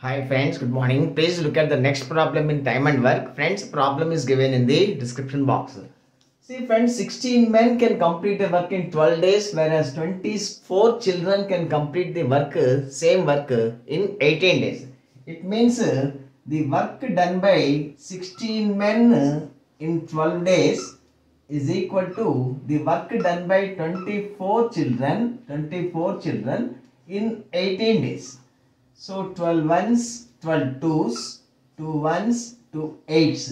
Hi friends, good morning. Please look at the next problem in time and work. Friends, problem is given in the description box. See friends, 16 men can complete the work in 12 days, whereas 24 children can complete the work, same work in 18 days. It means the work done by 16 men in 12 days is equal to the work done by 24 children in 18 days. So 12 ones, 12 twos, 2 ones, 2 eights.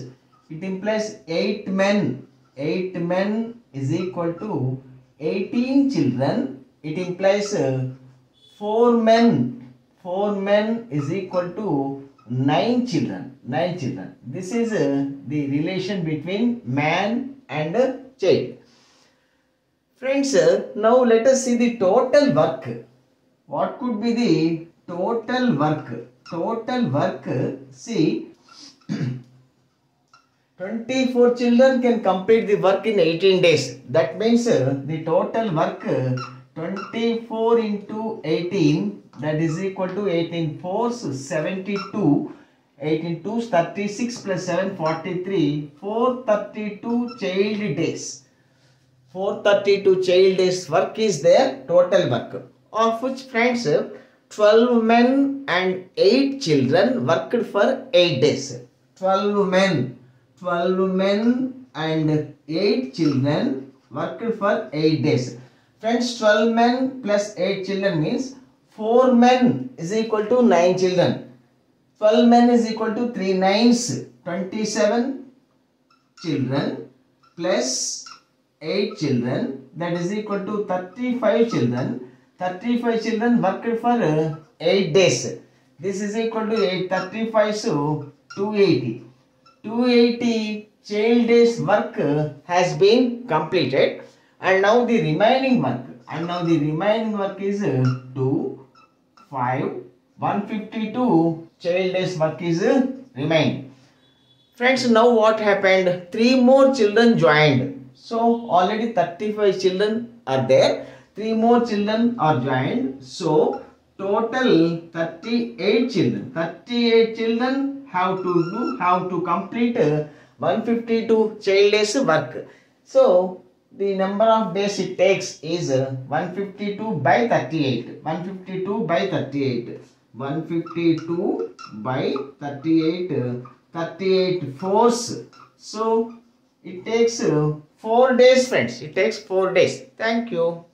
It implies 8 men. 8 men is equal to 18 children. It implies 4 men. 4 men is equal to 9 children. 9 children. This is the relation between man and child. Friends, now let us see the total work. What could be the total work? Total work, see, 24 children can complete the work in 18 days. That means the total work 24 into 18, that is equal to 18 fours 72, 18 twos 36 plus 7 43, 432 child days. 432 child days work is their total work, of which friends 12 men and 8 children worked for 8 days. 12 men and 8 children worked for 8 days. Friends, 12 men plus 8 children means 4 men is equal to 9 children. 12 men is equal to 3 nines, 27 children plus 8 children, that is equal to 35 children. 35 children worked for 8 days. This is equal to 8. 35, so 280. 280 child days work has been completed, and now the remaining work is 2, 5, 152 child days work is remaining. Friends, now what happened? 3 more children joined. So already 35 children are there. 3 more children are joined. So total 38 children. 38 children have to complete 152 child days work. So the number of days it takes is 152 by 38. 152 by 38. 152 by 38. 38 fours. So it takes 4 days, friends. It takes 4 days. Thank you.